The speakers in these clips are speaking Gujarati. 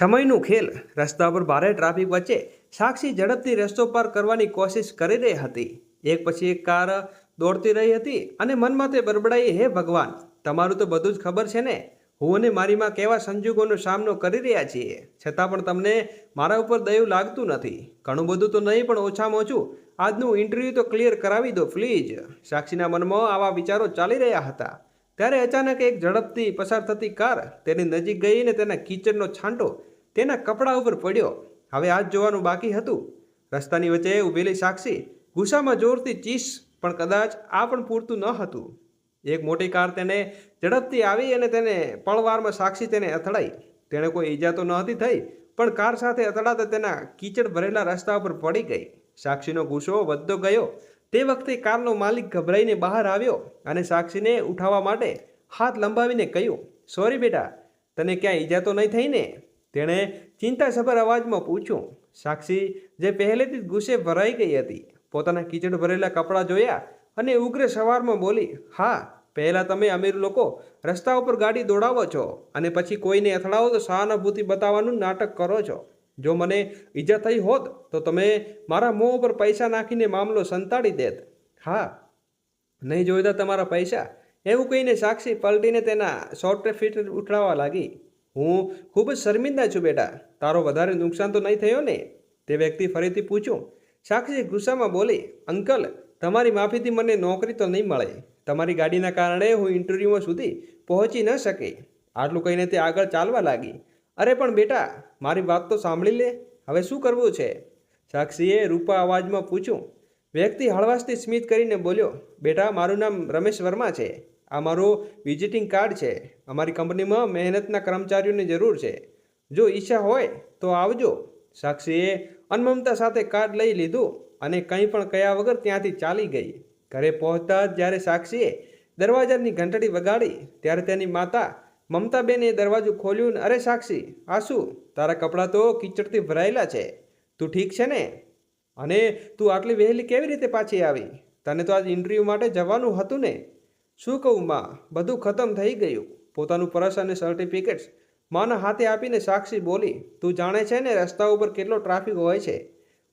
સમયનું ખેલ રસ્તા પર ભારે ટ્રાફિક વચ્ચે સાક્ષી ઝડપથી રસ્તો પાર કરવાની કોશિશ કરી રહી હતી. એક પછી એક કાર દોડતી રહી હતી અને મનમાં તે બરબડાઈ, હે ભગવાન, તમારું તો બધું જ ખબર છે ને. હું અને મારી માં કેવા સંજોગોનો સામનો કરી રહ્યા છીએ, છતાં પણ તમને મારા ઉપર દયા લાગતું નથી. ઘણું બધું તો નહીં, પણ ઓછામાં ઓછું આજનું ઇન્ટરવ્યૂ તો ક્લિયર કરાવી દો પ્લીઝ. સાક્ષીના મનમાં આવા વિચારો ચાલી રહ્યા હતા. ત્યારે અચાનક એક ઝડપથી પસાર થતી કાર તેની નજીક ગઈ અને તેના કીચડનો છાંટો તેના કપડા ઉપર પડ્યો. હવે આ જ જોવાનું બાકી હતું. રસ્તાની વચ્ચે ઊભેલી સાક્ષી ગુસ્સામાં જોરથી ચીસ, પણ કદાચ આ પણ પૂરતું ન હતું. એક મોટી કાર તેને ઝડપથી આવી અને તેને પળવારમાં સાક્ષી તેને અથડાઈ. તેણે કોઈ ઈજા તો નહોતી થઈ, પણ કાર સાથે અથડાતા તેના કીચડ ભરેલા રસ્તા ઉપર પડી ગઈ. સાક્ષીનો ગુસ્સો વધતો ગયો. તે વખતે કારનો માલિક ગભરાઈને બહાર આવ્યો અને સાક્ષીને ઉઠાવવા માટે હાથ લંબાવીને કહ્યું, સોરી બેટા, તને ક્યાં ઈજા તો નહીં થઈ ને? તેણે ચિંતાસભર અવાજમાં પૂછ્યું. સાક્ષી, જે પહેલેથી જ ગુસ્સે ભરાઈ ગઈ હતી, પોતાના કીચડ ભરેલા કપડાં જોયા અને ઉગ્ર સવારમાં બોલી, હા, પહેલાં તમે અમીર લોકો રસ્તા ઉપર ગાડી દોડાવો છો અને પછી કોઈને અથડાવો તો સહાનુભૂતિ બતાવવાનું નાટક કરો છો. જો મને ઈજા થઈ હોત તો તમે મારા મોં ઉપર પૈસા નાખીને મામલો સંતાડી દેત. હા, નહીં જોઈતા તમારા પૈસા, એવું કહીને સાક્ષી પલટીને તેના શોર્ટ ફીટ ઉઠાવવા લાગી. હું ખૂબ જ શર્મિંદા છું બેટા, તારો વધારે નુકસાન તો નહીં થયો ને? તે વ્યક્તિ ફરીથી પૂછ્યું. સાક્ષી ગુસ્સામાં બોલી, અંકલ, તમારી માફીથી મને નોકરી તો નહીં મળે. તમારી ગાડીના કારણે હું ઇન્ટરવ્યૂમાં સુધી પહોંચી ન શકી. આટલું કહીને તે આગળ ચાલવા લાગી. અરે પણ બેટા, મારી વાત તો સાંભળી લે, હવે શું કરવું છે? સાક્ષીએ રૂપા અવાજમાં પૂછ્યું. વ્યક્તિ હળવાશથી સ્મિત કરીને બોલ્યો, બેટા, મારું નામ રમેશ વર્મા છે. આ મારું વિઝિટિંગ કાર્ડ છે. અમારી કંપનીમાં મહેનતના કર્મચારીઓની જરૂર છે. જો ઈચ્છા હોય તો આવજો. સાક્ષીએ અનમમતા સાથે કાર્ડ લઈ લીધું અને કંઈ પણ કહ્યા વગર ત્યાંથી ચાલી ગઈ. ઘરે પહોંચતા જ જ્યારે સાક્ષીએ દરવાજાની ઘંટડી વગાડી ત્યારે તેની માતા મમતાબેને દરવાજો ખોલ્યું. અરે સાક્ષી, આ શું? તારા કપડાં તો કીચડથી ભરાયેલા છે. તું ઠીક છે ને? અને તું આટલી વહેલી કેવી રીતે પાછી આવી? તને તો આજ ઇન્ટરવ્યૂ માટે જવાનું હતું ને? શું કહું માં, બધું ખતમ થઈ ગયું. પોતાનું પર્સ અને સર્ટિફિકેટ્સ માના હાથે આપીને સાક્ષી બોલી, તું જાણે છે ને રસ્તા ઉપર કેટલો ટ્રાફિક હોય છે.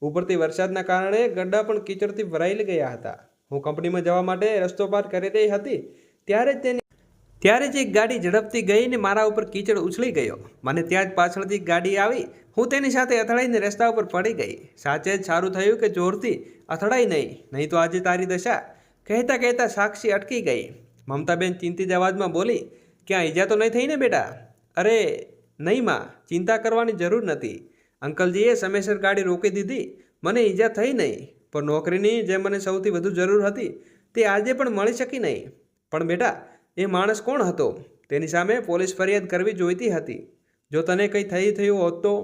ઉપરથી વરસાદના કારણે ગड्ढા પણ કીચડથી ભરાઈ ગયા હતા. હું કંપનીમાં જવા માટે રસ્તો પાર કરી રહી હતી ત્યારે જ એક ગાડી ઝડપથી ગઈને મારા ઉપર કીચડ ઉછળી ગયો. મને ત્યાં જ પાછળથી ગાડી આવી. હું તેની સાથે અથડાઈને રસ્તા ઉપર પડી ગઈ. સાચે જ સારું થયું કે જોરથી અથડાઈ નહીં તો આજે તારી દશા. કહેતા કહેતા સાક્ષી અટકી ગઈ. મમતાબેન ચિંતિત અવાજમાં બોલી, ક્યાં ઈજા તો નહીં થઈ ને બેટા? અરે નહીં માં, ચિંતા કરવાની જરૂર નથી. અંકલજીએ સમયસર ગાડી રોકી દીધી. મને ઈજા થઈ નહીં, પણ નોકરીની જે મને સૌથી વધુ જરૂર હતી તે આજે પણ મળી શકી નહીં. પણ બેટા, એ માણસ કોણ હતો? તેની સામે પોલીસ ફરિયાદ કરવી જોઈતી હતી. જો તને કંઈ થયું હોત તો?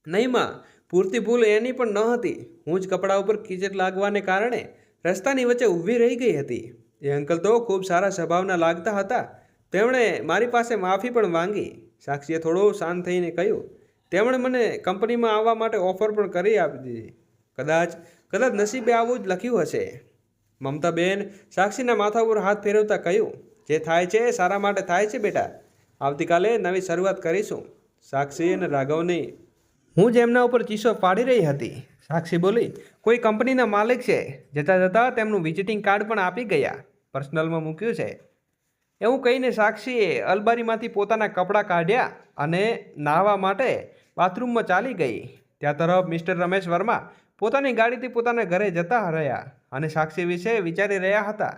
નહીં માં, પૂરતી ભૂલ એની પણ ન હતી. હું જ કપડા ઉપર કીચડ લાગવાને કારણે રસ્તાની વચ્ચે ઊભી રહી ગઈ હતી. એ અંકલ તો ખૂબ સારા સ્વભાવના લાગતા હતા. તેમણે મારી પાસે માફી પણ માંગી. સાક્ષીએ થોડો શાંત થઈને કહ્યું. તેમણે મને કંપનીમાં આવવા માટે ઓફર પણ કરી આપી દીધી. કદાચ નસીબે આવું જ લખ્યું હશે. મમતાબેન સાક્ષીના માથા ઉપર હાથ ફેરવતા કહ્યું, જે થાય છે સારા માટે થાય છે બેટા. આવતીકાલે નવી શરૂઆત કરીશું. સાક્ષી અને રાઘવની હું જ એમના ઉપર ચીસો પાડી રહી હતી. સાક્ષી બોલી, કોઈ કંપનીના માલિક છે. જતાં જતાં તેમનું વિઝિટિંગ કાર્ડ પણ આપી ગયા. પર્સનલમાં મૂક્યું છે. એવું કહીને સાક્ષીએ અલમારીમાંથી પોતાના કપડાં કાઢ્યા અને નાહવા માટે બાથરૂમમાં ચાલી ગઈ. ત્યાં તરફ મિસ્ટર રમેશ વર્મા પોતાની ગાડીથી પોતાના ઘરે જતા રહ્યા અને સાક્ષી વિશે વિચારી રહ્યા હતા.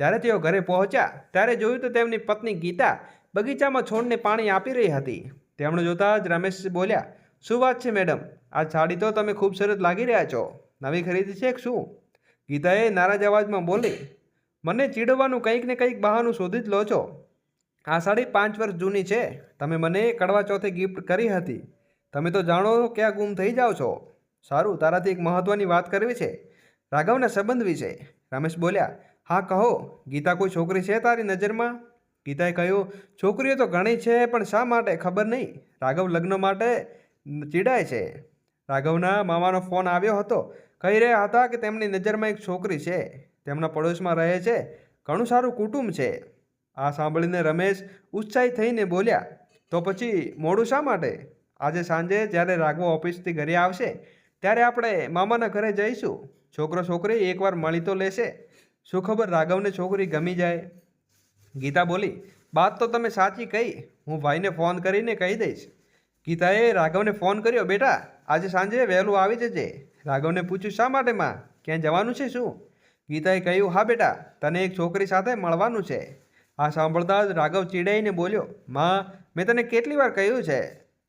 જ્યારે તેઓ ઘરે પહોંચ્યા ત્યારે જોયું તો તેમની પત્ની ગીતા બગીચામાં છોડને પાણી આપી રહી હતી. તેમણે જોતાં જ રમેશ બોલ્યા, શું વાત છે મેડમ? આ સાડી તો તમે ખૂબ સરસ લાગી રહ્યા છો. નવી ખરીદી છે શું? ગીતાએ નારાજ અવાજમાં બોલી, મને ચીડવવાનું કંઈક ને કંઈક બહાનું શોધી જ લો છો. આ સાડી 5 વર્ષ જૂની છે. તમે મને કડવા ચોથે ગિફ્ટ કરી હતી. તમે તો જાણો ક્યાં ગુમ થઈ જાઓ છો. સારું, તારાથી એક મહત્ત્વની વાત કરવી છે, રાઘવના સંબંધ વિશે. રમેશ બોલ્યા, હા કહો. ગીતા, કોઈ છોકરી છે તારી નજરમાં? ગીતાએ કહ્યું, છોકરીઓ તો ઘણી છે, પણ શા માટે ખબર નહીં. રાઘવ લગ્ન માટે ચીડાય છે. રાઘવના મામાનો ફોન આવ્યો હતો. કહી રહ્યા હતા કે તેમની નજરમાં એક છોકરી છે, તેમના પડોશમાં રહે છે, ઘણું સારું કુટુંબ છે. આ સાંભળીને રમેશ ઉત્સાહિત થઈને બોલ્યા, તો પછી મોડું શા માટે? આજે સાંજે જ્યારે રાઘવ ઓફિસથી ઘરે આવશે ત્યારે આપણે મામાના ઘરે જઈશું. છોકરો છોકરી એકવાર મળી તો લેશે. શું ખબર રાઘવને છોકરી ગમી જાય. ગીતા બોલી, વાત તો તમે સાચી કહી. હું ભાઈને ફોન કરીને કહી દઈશ. ગીતાએ રાઘવને ફોન કર્યો. બેટા, આજે સાંજે વહેલું આવી જજે. રાઘવને પૂછ્યું, શા માટે માં? ક્યાં જવાનું છે શું? ગીતાએ કહ્યું, હા બેટા, તને એક છોકરી સાથે મળવાનું છે. આ સાંભળતા જ રાઘવ ચીડાઈને બોલ્યો, માં, મેં તને કેટલી વાર કહ્યું છે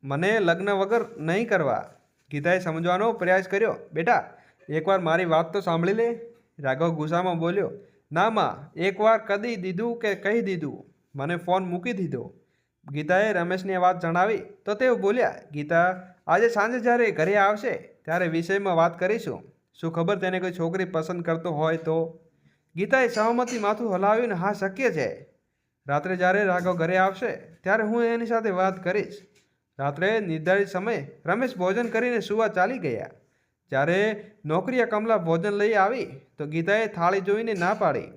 મને લગ્ન વગર નહીં કરવા. ગીતાએ સમજવાનો પ્રયાસ કર્યો. બેટા, એકવાર મારી વાત તો સાંભળી લે. રાઘવ ગુસ્સામાં બોલ્યો, ના માં, એકવાર કદી દીધું કે કહી દીધું, મને ફોન મૂકી દીધો. ગીતાએ રમેશની વાત જણાવી તો તેઓ બોલ્યા, ગીતા, આજે સાંજે જ્યારે ઘરે આવશે ત્યારે વિષયમાં વાત કરીશું. શું ખબર તેને કોઈ છોકરી પસંદ કરતો હોય તો? ગીતાએ સહમતી માથું હલાવ્યું. હા, શક્ય છે. રાત્રે જ્યારે રાઘવ ઘરે આવશે ત્યારે હું એની સાથે વાત કરીશ. રાત્રે નિર્ધારિત સમયે રમેશ ભોજન કરીને સુવા ચાલી ગયા. જ્યારે નોકરીએ કમલા ભોજન લઈ આવી તો ગીતાએ થાળી જોઈને ના પાડી.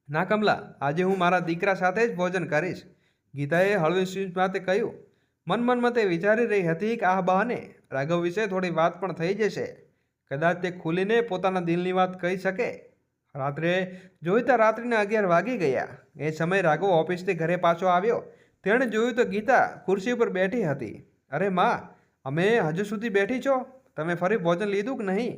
ના કમલા, આજે હું મારા દીકરા સાથે જ ભોજન કરીશ. ગીતાએ હળવી સ્વીચ માટે કહ્યું. મનમાં તે વિચારી રહી હતી કે આ બહાને રાઘવ વિશે થોડી વાત પણ થઈ જશે. કદાચ તે ખુલીને પોતાના દિલની વાત કહી શકે. રાત્રે જોઈતા રાત્રિના 11 વાગી ગયા. એ સમયે રાઘવ ઓફિસથી ઘરે પાછો આવ્યો. તેણે જોયું તો ગીતા ખુરશી ઉપર બેઠી હતી. અરે માં, અમે હજુ સુધી બેઠી છો? તમે ફરી ભોજન લીધું કે નહીં?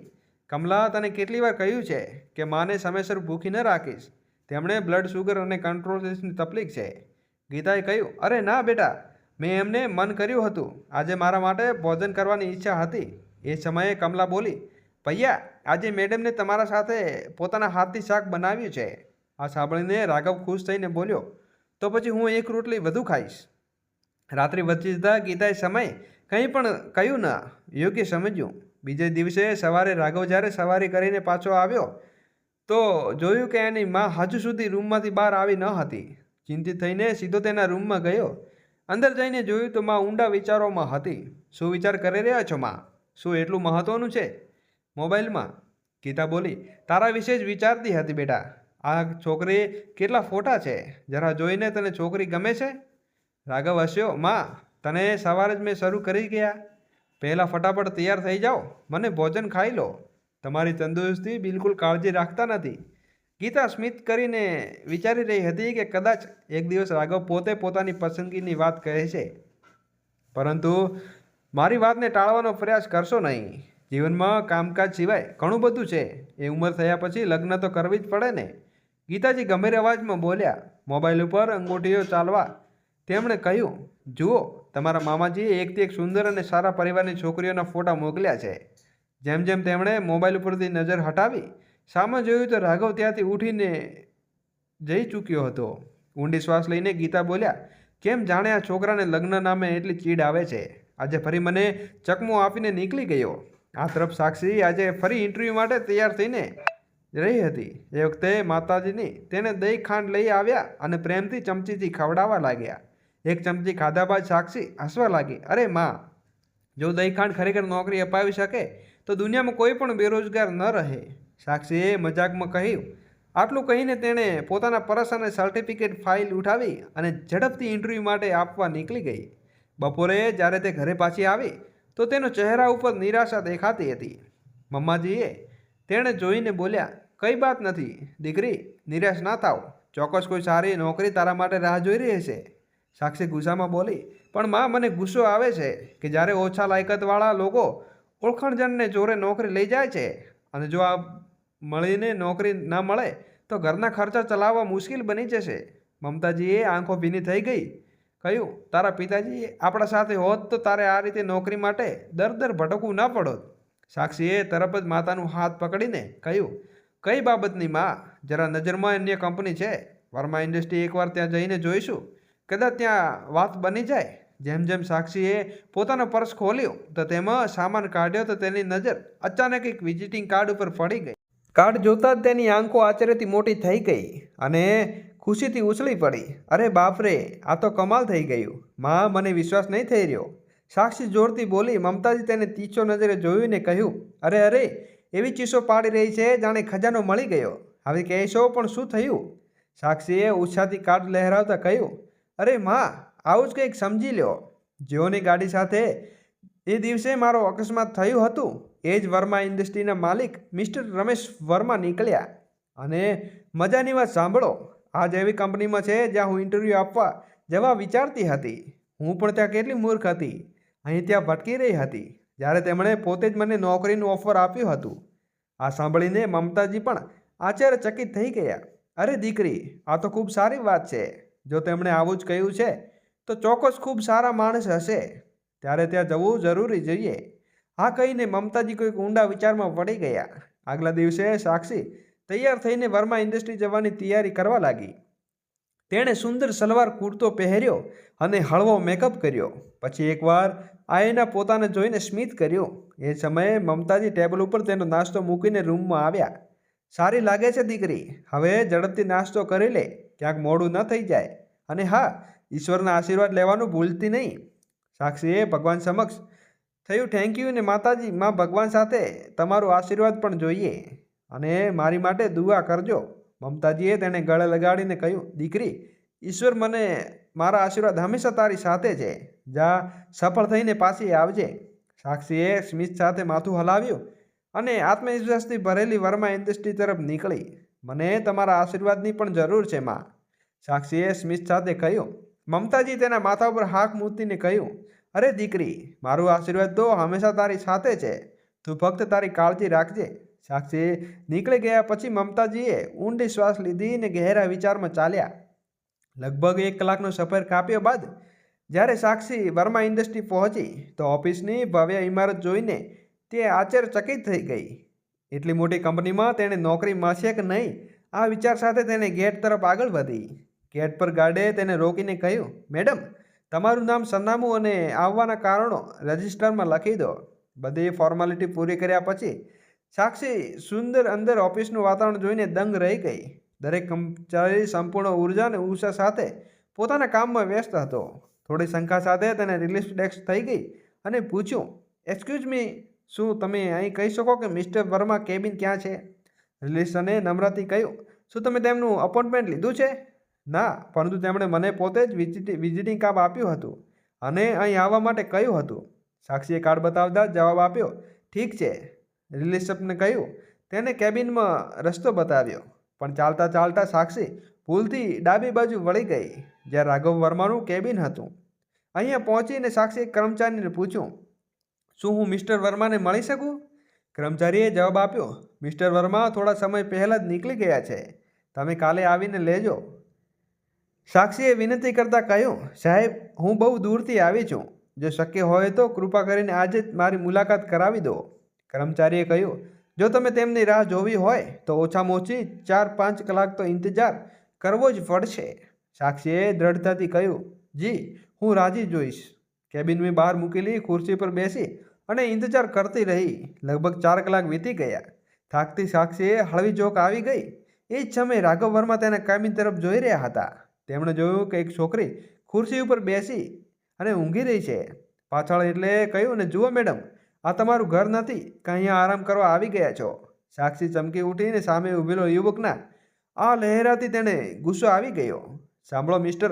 કમલા, તને કેટલી વાર કહ્યું છે કે માને સમયસર ભૂખી ન રાખીશ. તેમણે બ્લડ શુગર અને કંટ્રોલની તકલીફ છે. ગીતાએ કહ્યું, અરે ના બેટા, મેં એમને મન કર્યું હતું. આજે મારા માટે ભોજન કરવાની ઈચ્છા હતી. એ સમયે કમલા બોલી, ભૈયા, આજે મેડમને તમારા સાથે પોતાના હાથથી શાક બનાવ્યું છે. આ સાંભળીને રાઘવ ખુશ થઈને બોલ્યો, તો પછી હું એક રોટલી વધુ ખાઈશ. રાત્રિ વધી જતાં ગીતાએ સમય કંઈ પણ કહ્યું ના, યોગ્ય સમજ્યું. બીજે દિવસે સવારે રાઘવ જ્યારે સવારી કરીને પાછો આવ્યો તો જોયું કે એની માં હજુ સુધી રૂમમાંથી બહાર આવી ન હતી. ચિંતિત થઈને સીધો તેના રૂમમાં ગયો. અંદર જઈને જોયું તો માં ઊંડા વિચારોમાં હતી. શું વિચાર કરી રહ્યા છો માં? શું એટલું મહત્વનું છે મોબાઈલમાં? ગીતા બોલી, તારા વિશે જ વિચારતી હતી બેટા. આ છોકરી કેટલા ફોટા છે, જરા જોઈને તને છોકરી ગમે છે? રાઘવ હસ્યો. માં, તને સવારે જ મેં શરૂ કરી ગયા. પહેલાં ફટાફટ તૈયાર થઈ જાઓ, મને ભોજન ખાઈ લો. તમારી તંદુરસ્તી બિલકુલ કાળજી રાખતા નથી. ગીતા સ્મિત કરીને વિચારી રહી હતી કે કદાચ એક દિવસ રાઘવ પોતે પોતાની પસંદગીની વાત કહે છે. પરંતુ મારી વાતને ટાળવાનો પ્રયાસ કરશો નહીં. જીવનમાં કામકાજ સિવાય ઘણું બધું છે. એ ઉંમર થયા પછી લગ્ન તો કરવી જ પડે ને. ગીતાજી ગંભીર અવાજમાં બોલ્યા. મોબાઈલ ઉપર અંગૂઠીઓ ચાલવા તેમણે કહ્યું, જુઓ, તમારા મામાજીએ એકથી એક સુંદર અને સારા પરિવારની છોકરીઓના ફોટા મોકલ્યા છે. જેમ જેમ તેમણે મોબાઈલ ઉપરથી નજર હટાવી સામે જોયું તો રાઘવ ત્યાંથી ઉઠીને જઈ ચૂક્યો હતો. ઊંડી શ્વાસ લઈને ગીતા બોલ્યા, કેમ જાણે આ છોકરાને લગ્ન નામે એટલી ચીડ આવે છે. આજે ફરી મને ચકમો આપીને નીકળી ગયો. આ તરફ સાક્ષી આજે ફરી ઇન્ટરવ્યૂ માટે તૈયાર થઈને રહી હતી. એ વખતે માતાજીની તેને દહીં ખાંડ લઈ આવ્યા અને પ્રેમથી ચમચીથી ખવડાવવા લાગ્યા. એક ચમચી ખાધા બાદ સાક્ષી હસવા લાગી. અરે માં, જો દહીં ખાંડ ખરેખર નોકરી અપાવી શકે તો દુનિયામાં કોઈ પણ બેરોજગાર ન રહે. સાક્ષીએ મજાકમાં કહ્યું. આટલું કહીને તેણે પોતાના પર્સ અને સર્ટિફિકેટ ફાઇલ ઉઠાવી અને ઝડપથી ઇન્ટરવ્યૂ માટે આપવા નીકળી ગઈ. બપોરે જ્યારે તે ઘરે પાછી આવી તો તેનો ચહેરા ઉપર નિરાશા દેખાતી હતી. મમ્માજીએ તેણે જોઈને બોલ્યા, કઈ બાત નથી દીકરી, નિરાશ ના થાવ. ચોક્કસ કોઈ સારી નોકરી તારા માટે રાહ જોઈ રહી છે. સાક્ષી ગુસ્સામાં બોલી, પણ માં, મને ગુસ્સો આવે છે કે જ્યારે ઓછા લાયકાતવાળા લોકો ઓળખણજનને જોરે નોકરી લઈ જાય છે અને જો આ મળીને નોકરી ના મળે તો ઘરના ખર્ચા ચલાવવા મુશ્કેલ બની જશે. મમતાજીએ આંખો ભીની થઈ ગઈ. કહ્યું, તારા પિતાજી આપણા સાથે હોત તો તારે આ રીતે નોકરી માટે દર ભટકવું ના પડોત. સાક્ષીએ તરત જ માતાનું હાથ પકડીને કહ્યું, કઈ બાબતની માં? જરા નજરમાં અન્ય કંપની છે, વર્મા ઇન્ડસ્ટ્રી. એકવાર ત્યાં જઈને જોઈશું. કદાચ ત્યાં વાત બની જાય. જેમ જેમ સાક્ષીએ પોતાનો પર્સ ખોલ્યો તો તેમાં સામાન કાઢ્યો તો તેની નજર અચાનક એક વિઝિટિંગ કાર્ડ ઉપર પડી ગઈ. કાર્ડ જોતાં જ તેની આંખો આશ્ચર્યથી મોટી થઈ ગઈ અને ખુશીથી ઉછળી પડી. અરે બાપરે, આ તો કમાલ થઈ ગયું. માં, મને વિશ્વાસ નહીં થઈ રહ્યો. સાક્ષી જોરથી બોલી. મમતાજી તેને તીછો નજરે જોઈને કહ્યું, અરે અરે, એવી ચીસો પાડી રહી છે જાણે ખજાનો મળી ગયો. હવે કહેશો પણ શું થયું? સાક્ષીએ ઉત્સાહથી કાર્ડ લહેરાવતા કહ્યું, અરે માં, આવું જ કંઈક સમજી લો. જીઓની ગાડી સાથે એ દિવસે મારો અકસ્માત થયું હતું એ જ વર્મા ઇન્ડસ્ટ્રીના માલિક મિસ્ટર રમેશ વર્મા નીકળ્યા. અને મજાની વાત સાંભળો, આ જ એવી કંપનીમાં છે જ્યાં હું ઇન્ટરવ્યૂ આપવા જવા વિચારતી હતી. હું પણ ત્યાં કેટલી મૂર્ખ હતી, અહીં ત્યાં ભટકી રહી હતી જ્યારે તેમણે પોતે જ મને નોકરીનું ઓફર આપ્યું હતું. આ સાંભળીને મમતાજી પણ આશ્ચર્યચકિત થઈ ગયા. અરે દીકરી, આ તો ખૂબ સારી વાત છે. જો તેમણે આવું જ કહ્યું છે તો ચોક્કસ ખૂબ સારા માણસ હશે, ત્યારે ત્યાં જવું જરૂરી જોઈએ. આ કહીને મમતાજી કોઈક ઊંડા વિચારમાં પડી ગયા. આગલા દિવસે સાક્ષી તૈયાર થઈને વર્મા ઇન્ડસ્ટ્રી જવાની તૈયારી કરવા લાગી. તેણે સુંદર સલવાર કુર્તો પહેર્યો અને હળવો મેકઅપ કર્યો. પછી એકવાર આયના પોતાને જોઈને સ્મિત કર્યું. એ સમયે મમતાજી ટેબલ ઉપર તેનો નાસ્તો મૂકીને રૂમમાં આવ્યા. સારી લાગે છે દીકરી, હવે ઝડપથી નાસ્તો કરી લે, ક્યાંક મોડું ન થઈ જાય. અને હા, ઈશ્વરના આશીર્વાદ લેવાનું ભૂલતી નહીં. સાક્ષીએ ભગવાન સમક્ષ થયું થેન્ક યુ ને માતાજી, માં ભગવાન સાથે તમારો આશીર્વાદ પણ જોઈએ અને મારી માટે દુઆ કરજો. મમતાજીએ તેને ગળે લગાડીને કહ્યું, દીકરી, ઈશ્વર મને મારા આશીર્વાદ હંમેશા તારી સાથે છે. જા, સફળ થઈને પાછી આવજે. સાક્ષીએ સ્મિત સાથે માથું હલાવ્યું અને આત્મવિશ્વાસથી ભરેલી વર્મા ઇન્ડસ્ટ્રી તરફ નીકળી. મને તમારા આશીર્વાદની પણ જરૂર છે માં, સાક્ષીએ સ્મિત સાથે કહ્યું. મમતાજી તેના માથા ઉપર હાથ મૂકીને કહ્યું, અરે દીકરી, મારું આશીર્વાદ તો હંમેશા તારી સાથે છે, તું ફક્ત તારી કાળજી રાખજે. સાક્ષી નીકળી ગયા પછી મમતાજીએ ઊંડી શ્વાસ લીધી અને ગહેરા વિચારમાં ચાલ્યા. લગભગ 1 કલાકનો સફર કાપ્યો બાદ જ્યારે સાક્ષી વર્મા ઇન્ડસ્ટ્રી પહોંચી તો ઓફિસની ભવ્ય ઇમારત જોઈને તે આશ્ચર્યચકિત થઈ ગઈ. એટલી મોટી કંપનીમાં તેણે નોકરી મળશે કે નહીં, આ વિચાર સાથે તેને ગેટ તરફ આગળ વધી. ગેટ પર ગાર્ડે તેને રોકીને કહ્યું, મેડમ, તમારું નામ, સરનામું અને આવવાના કારણો રજિસ્ટરમાં લખી દો. બધી ફોર્માલિટી પૂરી કર્યા પછી સાક્ષી સુંદર અંદર ઓફિસનું વાતાવરણ જોઈને દંગ રહી ગઈ. દરેક કર્મચારી સંપૂર્ણ ઉર્જા અને ઉત્સાહ સાથે પોતાના કામમાં વ્યસ્ત હતો. થોડી શંકા સાથે તેને રિલીફ ડેસ્ક થઈ ગઈ અને પૂછ્યું, એક્સક્યુઝ મી, શું તમે અહીં કહી શકો કે મિસ્ટર વર્મા કેબિન ક્યાં છે? રિલીશને નમ્રતાથી કહ્યું, શું તમે તેમનું અપોઇન્ટમેન્ટ લીધું છે? ના, પરંતુ તેમણે મને પોતે જ વિઝિટિંગ કાર્ડ આપ્યું હતું અને અહીં આવવા માટે કહ્યું હતું. સાક્ષીએ કાર્ડ બતાવતા જવાબ આપ્યો, ઠીક છે. રિલેશને કહ્યું, તેને કેબિનમાં રસ્તો બતાવ્યો. પણ ચાલતા ચાલતા સાક્ષી ભૂલથી ડાબી બાજુ વળી ગઈ, જ્યાં રાઘવ વર્માનું કેબિન હતું. અહીંયા પહોંચીને સાક્ષીએ કર્મચારીને પૂછ્યું, શું હું મિસ્ટર વર્માને મળી શકું? કર્મચારીએ જવાબ આપ્યો, મિસ્ટર વર્મા થોડા સમય પહેલાં જ નીકળી ગયા છે, તમે કાલે આવીને લેજો. સાક્ષીએ વિનંતી કરતાં કહ્યું, સાહેબ, હું બહુ દૂરથી આવી છું, જો શક્ય હોય તો કૃપા કરીને આજે જ મારી મુલાકાત કરાવી દો. કર્મચારીએ કહ્યું, જો તમે તેમની રાહ જોવી હોય તો ઓછામાં ઓછી 4-5 કલાક તો ઇંતજાર કરવો જ પડશે. સાક્ષીએ દ્રઢતાથી કહ્યું, જી, હું રાજી જોઈશ. કેબિનમાં બહાર મૂકેલી ખુરશી પર બેસી અને ઇંતજાર કરતી રહી. લગભગ 4 કલાક વીતી ગયા. થાકતી સાક્ષીએ હળવી જોક આવી ગઈ. એ જ સમયે રાઘવ વર્મા તેના કેબિન તરફ જોઈ રહ્યા હતા. તેમણે જોયું કે એક છોકરી ખુરશી ઉપર બેસી અને ઊંઘી રહી છે પાછળ. એટલે કહ્યું, ને જુઓ મેડમ, આ તમારું ઘર નથી કે અહીંયા આરામ કરવા આવી ગયા છો. સાક્ષી ચમકી ઉઠીને સામે ઊભેલો યુવકના આ લહેરાથી તેને ગુસ્સો આવી ગયો. સાંભળો મિસ્ટર,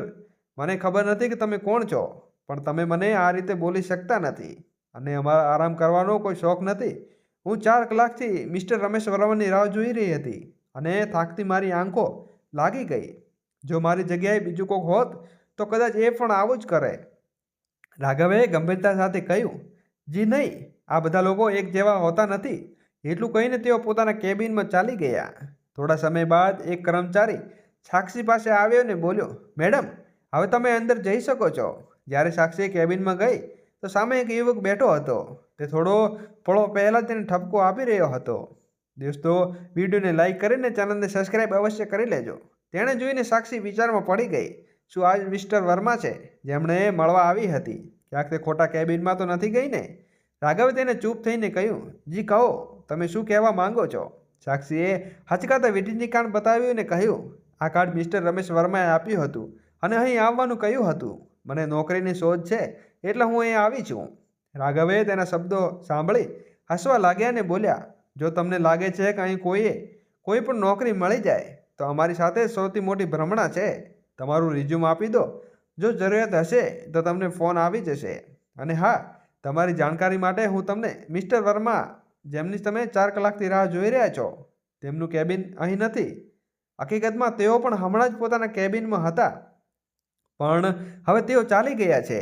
મને ખબર નથી કે તમે કોણ છો, પણ તમે મને આ રીતે બોલી શકતા નથી અને અમારા આરામ કરવાનો કોઈ શોખ નથી. હું 4 કલાકથી મિસ્ટર રમેશ વર્માની રાહ જોઈ રહી હતી અને થાકતી મારી આંખો લાગી ગઈ. જો મારી જગ્યાએ બીજું કોઈક હોત તો કદાચ એ પણ આવું જ કરે. રાઘવે ગંભીરતા સાથે કહ્યું, જી નહીં, આ બધા લોકો એક જેવા હોતા નથી. એટલું કહીને તેઓ પોતાના કેબિનમાં ચાલી ગયા. થોડા સમય બાદ એક કર્મચારી સાક્ષી પાસે આવ્યો ને બોલ્યો, મેડમ, હવે તમે અંદર જઈ શકો છો. જ્યારે સાક્ષી કેબિનમાં ગઈ તો સામે એક યુવક બેઠો હતો. તે થોડો પળો પહેલાં તેને ઠપકો આપી રહ્યો હતો. દોસ્તો, વિડીયોને લાઈક કરીને ચેનલને સબસ્ક્રાઈબ અવશ્ય કરી લેજો. તેણે જોઈને સાક્ષી વિચારમાં પડી ગઈ, શું આ મિસ્ટર વર્મા છે જેમણે મળવા આવી હતી? ક્યાંક તે ખોટા કેબિનમાં તો નથી ગઈ ને? રાઘવે તેને ચૂપ થઈને કહ્યું, જી કહો, તમે શું કહેવા માંગો છો? સાક્ષીએ હચકાતા વિઝિટિંગ કાર્ડ બતાવ્યું અને કહ્યું, આ કાર્ડ મિસ્ટર રમેશ વર્માએ આપ્યું હતું અને અહીં આવવાનું કહ્યું હતું. મને નોકરીની શોધ છે એટલે હું અહીં આવી છું. રાઘવે તેના શબ્દો સાંભળી હસવા લાગ્યા અને બોલ્યા, જો તમને લાગે છે કે અહીં કોઈ પણ નોકરી મળી જાય તો અમારી સાથે સૌથી મોટી ભ્રમણા છે. તમારું રિઝ્યુમ આપી દો, જો જરૂરિયાત હશે તો તમને ફોન આવી જશે. અને હા, તમારી જાણકારી માટે હું તમને મિસ્ટર વર્મા, જેમની તમે 4 કલાકથી રાહ જોઈ રહ્યા છો, તેમનું કેબિન અહીં નથી. હકીકતમાં તેઓ પણ હમણાં જ પોતાના કેબિનમાં હતા, પણ હવે તેઓ ચાલી ગયા છે.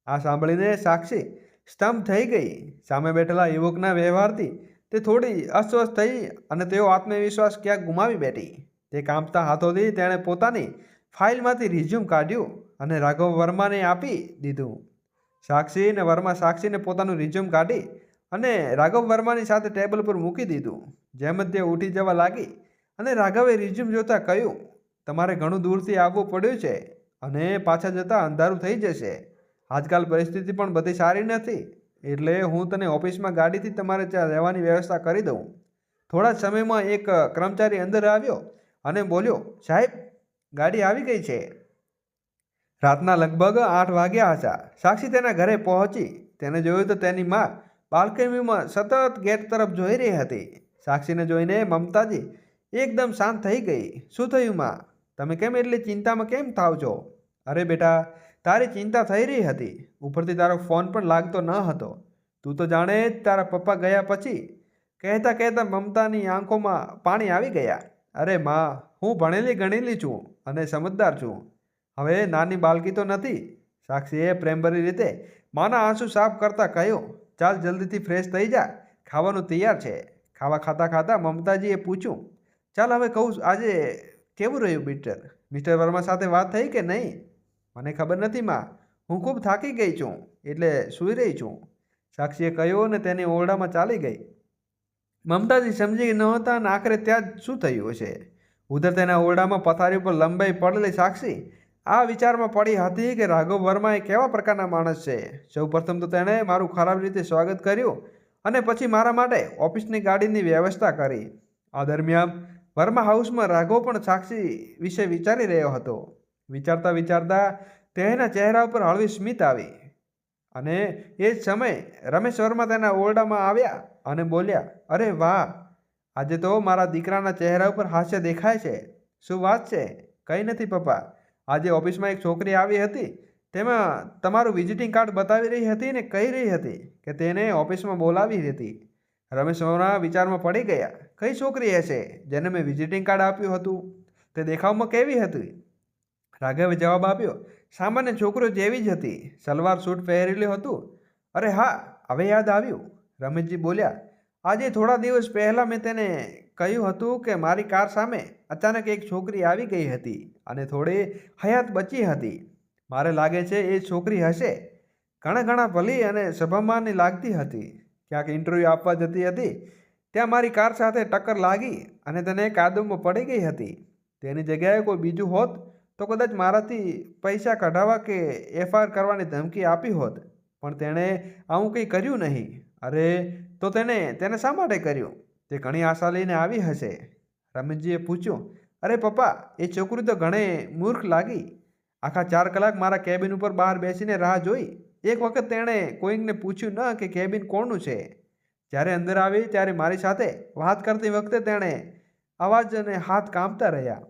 આ સાંભળીને સાક્ષી સ્તંભ થઈ ગઈ. સામે બેઠેલા યુવકના વ્યવહારથી તે થોડી અસ્વસ્થ થઈ અને તેઓ આત્મવિશ્વાસ ક્યાંક ગુમાવી બેઠી. તે કાંપતા હાથોથી તેણે પોતાની ફાઇલમાંથી રિઝ્યુમ કાઢ્યું અને રાઘવ વર્માને આપી દીધું. સાક્ષીને પોતાનું રિઝ્યુમ કાઢી અને રાઘવ વર્માની સાથે ટેબલ પર મૂકી દીધું. જેમ જ તે ઉઠી જવા લાગી અને રાઘવે રિઝ્યુમ જોતા કહ્યું, તમારે ઘણું દૂરથી આવવું પડ્યું છે અને પાછા જતાં અંધારું થઈ જશે. આજકાલ પરિસ્થિતિ પણ બધી સારી નથી, એટલે હું તને ઓફિસમાં ગાડીથી તમારે ત્યાં રહેવાની વ્યવસ્થા કરી દઉં. થોડા જ સમયમાં એક કર્મચારી અંદર આવ્યો અને બોલ્યો, સાહેબ, ગાડી આવી ગઈ છે. રાતના લગભગ 8 વાગ્યા હતા. સાક્ષી તેના ઘરે પહોંચી. તેને જોયું તો તેની માં બાલ્કનીમાં સતત ગેટ તરફ જોઈ રહી હતી. સાક્ષીને જોઈને મમતાજી એકદમ શાંત થઈ ગઈ. શું થયું માં? તમે કેમ એટલી ચિંતામાં કેમ થાવ છો? અરે બેટા, તારી ચિંતા થઈ રહી હતી. ઉપરથી તારો ફોન પણ લાગતો ન હતો. તું તો જાણે જ તારા પપ્પા ગયા પછી. કહેતા કહેતા મમતાની આંખોમાં પાણી આવી ગયા. અરે માં, હું ભણેલી ગણેલી છું અને સમજદાર છું. હવે નાની બાળકી તો નથી. સાક્ષીએ પ્રેમભરી રીતે માના આંસુ સાફ કરતા કહ્યું, ચાલ જલ્દીથી ફ્રેશ થઈ જા, ખાવાનું તૈયાર છે. ખાવા ખાતા ખાતા મમતાજીએ પૂછ્યું, ચાલ હવે કહું, આજે કેવું રહ્યું મિસ્ટર વર્મા સાથે વાત થઈ કે નહીં? મને ખબર નથી માં, હું ખૂબ થાકી ગઈ છું એટલે સૂઈ રહી છું. સાક્ષીએ કહ્યું અને તેની ઓરડામાં ચાલી ગઈ. મમતાજી સમજી નહોતા અને આખરે ત્યાં જ શું થયું હશે. ઉધર તેના ઓરડામાં પથારી ઉપર લંબાઈ પડેલી સાક્ષી આ વિચારમાં પડી હતી કે રાઘવ વર્મા એ કેવા પ્રકારના માણસ છે. સૌ પ્રથમ તો તેણે મારું ખરાબ રીતે સ્વાગત કર્યું અને પછી મારા માટે ઓફિસની ગાડીની વ્યવસ્થા કરી. આ દરમિયાન વર્મા હાઉસમાં રાઘવ પણ સાક્ષી વિશે વિચારી રહ્યો હતો. વિચારતા વિચારતા તેના ચહેરા ઉપર હળવી સ્મિત આવી અને એ જ સમયે રમેશ વર્મા તેના ઓરડામાં આવ્યા અને બોલ્યા, અરે વાહ, આજે તો મારા દીકરાના ચહેરા ઉપર હાસ્ય દેખાય છે. શું વાત છે? કંઈ નથી પપ્પા, આજે ઓફિસમાં એક છોકરી આવી હતી. તેમાં તમારું વિઝિટિંગ કાર્ડ બતાવી રહી હતી ને કહી રહી હતી કે તેને ઓફિસમાં બોલાવી હતી. રમેશ વર્મા વિચારમાં પડી ગયા. કઈ છોકરી હશે જેને મેં વિઝિટિંગ કાર્ડ આપ્યું હતું? તે દેખાવમાં કેવી હતી? રાઘવે જવાબ આપ્યો, સામાન્ય છોકરો જેવી જ હતી. સલવાર સૂટ પહેરેલું હતું. અરે હા, હવે યાદ આવ્યું, રમેશજી બોલ્યા. આજે થોડા દિવસ પહેલાં મેં તેને કહ્યું હતું કે મારી કાર સામે અચાનક એક છોકરી આવી ગઈ હતી અને થોડી હયાત બચી હતી. મારે લાગે છે એ છોકરી હશે. ઘણા ભલી અને સભામાની લાગતી હતી. ક્યાંક ઇન્ટરવ્યૂ આપવા જતી હતી, ત્યાં મારી કાર સાથે ટક્કર લાગી અને તેને કાદવમાં પડી ગઈ હતી. તેની જગ્યાએ કોઈ બીજું હોત તો કદાચ મારાથી પૈસા કઢાવવા કે FIR કરવાની ધમકી આપી હોત, પણ તેણે આવું કંઈ કર્યું નહીં. અરે તો તેને શા માટે કર્યું? તે ઘણી આશા લઈને આવી હશે. રમેશજીએ પૂછ્યું, અરે પપ્પા, એ છોકરી તો ઘણી મૂર્ખ લાગી. આખા 4 કલાક મારા કેબિન ઉપર બહાર બેસીને રાહ જોઈ. એક વખત તેણે કોઈકને પૂછ્યું ન કે કેબિન કોણનું છે. જ્યારે અંદર આવી ત્યારે મારી સાથે વાત કરતી વખતે તેણે અવાજ અને હાથ કાંપતા રહ્યા.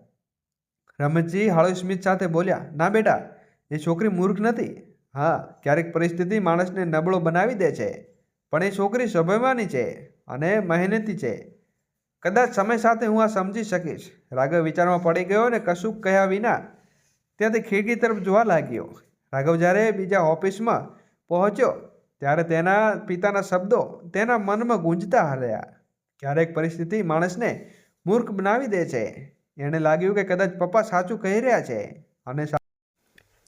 રમેશજી હળવી સ્મિત સાથે બોલ્યા, ના બેટા, એ છોકરી મૂર્ખ નથી. હા, ક્યારેક પરિસ્થિતિ માણસને નબળો બનાવી દે છે, પણ એ છોકરી સ્વાભિમાની છે અને મહેનતી છે. કદાચ સમય સાથે હું આ સમજી શકીશ. રાઘવ વિચારમાં પડી ગયો અને કશું કહ્યા વિના ત્યાંથી ખિડકી તરફ જોવા લાગ્યો. રાઘવ જ્યારે બીજા ઓફિસમાં પહોંચ્યો ત્યારે તેના પિતાના શબ્દો તેના મનમાં ગુંજતા રહ્યા. ક્યારેક પરિસ્થિતિ માણસને મૂર્ખ બનાવી દે છે. એને લાગ્યું કે કદાચ પપ્પા સાચું કહી રહ્યા છે. અને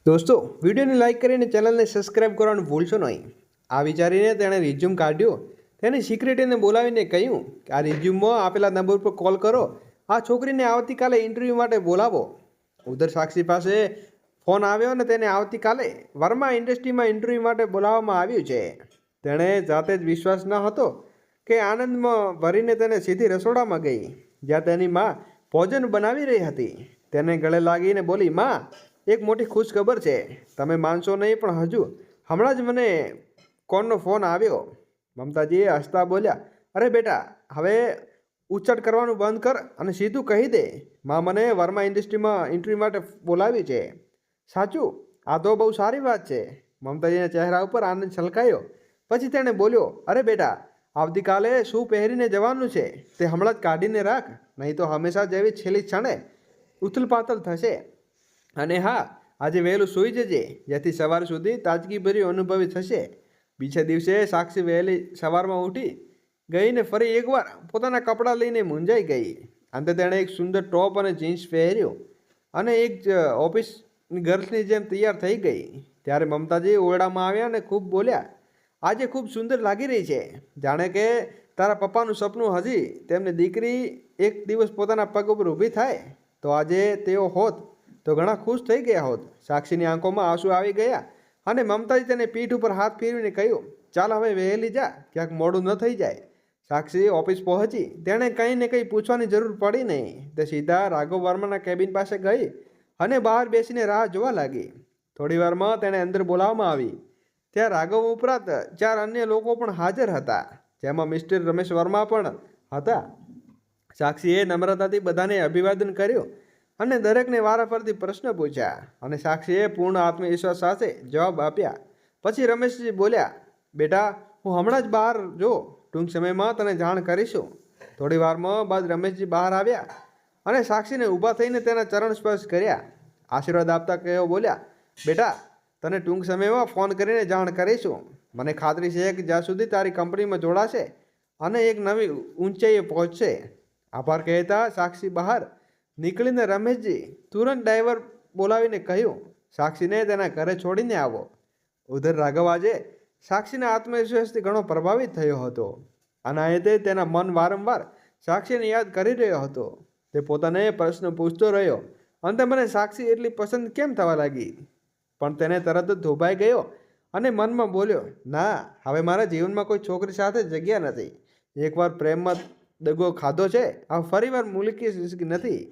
દોસ્તો, વિડીયોને લાઇક કરીને ચેનલને સબસ્ક્રાઈબ કરવાનું ભૂલશો નહીં. આ વિચારીને તેણે રિઝ્યુમ કાઢ્યું. તેની સિક્રેટરીને બોલાવીને કહ્યું કે આ રિઝ્યુમમાં આપેલા નંબર પર કોલ કરો. આ છોકરીને આવતીકાલે ઇન્ટરવ્યૂ માટે બોલાવો. ઉધર સાક્ષી પાસે ફોન આવ્યો અને તેને આવતીકાલે વર્મા ઇન્ડસ્ટ્રીમાં ઇન્ટરવ્યૂ માટે બોલાવવામાં આવ્યું છે. તેણે જાતે જ વિશ્વાસ ન હતો કે આનંદમાં ભરીને તેને સીધી રસોડામાં ગઈ, જ્યાં તેની માં ભોજન બનાવી રહી હતી. તેને ગળે લાગીને બોલી, માં, એક મોટી ખુશ ખબર છે. તમે માનશો નહીં, પણ હમણાં જ મને કોણનો ફોન આવ્યો. મમતાજીએ હસતા બોલ્યા, અરે બેટા, હવે ઉચ્ચટ કરવાનું બંધ કર અને સીધું કહી દે, માં મને વર્મા ઇન્ડસ્ટ્રીમાં ઇન્ટરવ્યૂ માટે બોલાવી છે. સાચું? આ તો બહુ સારી વાત છે. મમતાજીના ચહેરા ઉપર આનંદ છલકાયો. પછી તેણે બોલ્યો, અરે બેટા, આવતીકાલે શું પહેરીને જવાનું છે તે હમણાં જ કાઢીને રાખ, નહીં તો હંમેશા જેવી છેલ્લી ક્ષણે ઉથલપાથલ થશે. અને હા, આજે વહેલું સૂઈ જજે, જેથી સવાર સુધી તાજગીભર્યું અનુભવી થશે. બીજા દિવસે સાક્ષી વહેલી સવારમાં ઉઠી ગઈને ફરી એકવાર પોતાના કપડાં લઈને મૂંઝાઈ ગઈ. અંતે તેણે એક સુંદર ટોપ અને જીન્સ પહેર્યું અને એક ઓફિસની ગર્લ્સની જેમ તૈયાર થઈ ગઈ. ત્યારે મમતાજી ઓરડામાં આવ્યા અને ખૂબ બોલ્યા, આજે ખૂબ સુંદર લાગી રહી છે, જાણે કે તારા પપ્પાનું સપનું હજી તેમની દીકરી એક દિવસ પોતાના પગ ઉપર ઊભી થાય તો આજે તેઓ હોત તો ઘણા ખુશ થઈ ગયા હોત. સાક્ષીની આંખોમાં આંસુ આવી ગયા અને મમતાજી તેને પીઠ ઉપર હાથ ફેરવીને કહ્યું, ચાલ હવે વહેલી જા, ક્યાંક મોડું ન થઈ જાય. સાક્ષી ઓફિસ પહોંચી. તેણે કંઈ ને કંઈ પૂછવાની જરૂર પડી નહીં. તે સીધા રાઘવ વર્માના કેબિન પાસે ગઈ અને બહાર બેસીને રાહ જોવા લાગી. થોડી વારમાં તેણે અંદર બોલાવવામાં આવી. ત્યાં રાઘવ ઉપરાંત 4 અન્ય લોકો પણ હાજર હતા, જેમાં મિસ્ટર રમેશ વર્મા પણ હતા. સાક્ષીએ નમ્રતાથી બધાને અભિવાદન કર્યું અને દરેકને વારાફરતી પ્રશ્ન પૂછ્યા અને સાક્ષીએ પૂર્ણ આત્મવિશ્વાસ સાથે જવાબ આપ્યા. પછી રમેશજી બોલ્યા, બેટા, હું હમણાં જ બહાર જો, ટૂંક સમયમાં તને જાણ કરીશું. થોડી વારમાં બાદ રમેશજી બહાર આવ્યા અને સાક્ષીને ઊભા થઈને તેના ચરણ સ્પર્શ કર્યા. આશીર્વાદ આપતા કહ્યો બોલ્યા, બેટા, તને ટૂંક સમયમાં ફોન કરીને જાણ કરીશું. મને ખાતરી છે કે જ્યાં સુધી તારી કંપનીમાં જોડાશે અને એક નવી ઊંચાઈએ પહોંચશે. આભાર કહેતા સાક્ષી બહાર નીકળીને રમેશજી તુરંત ડ્રાઈવર બોલાવીને કહ્યું, સાક્ષીને તેના ઘરે છોડીને આવો. ઉધર રાઘવ આજે સાક્ષીના આત્મવિશ્વાસથી ઘણો પ્રભાવિત થયો હતો. અનાયતે તેના મન વારંવાર સાક્ષીને યાદ કરી રહ્યો હતો. તે પોતાને પ્રશ્ન પૂછતો રહ્યો, અંતે મને સાક્ષી એટલી પસંદ કેમ થવા લાગી? પણ તેને તરત જ થોભાઈ ગયો અને મનમાં બોલ્યો, ના, હવે મારા જીવનમાં કોઈ છોકરી સાથે જગ્યા નથી. એકવાર પ્રેમમાં દગો ખાધો છે, આ ફરીવાર મૂકી નથી.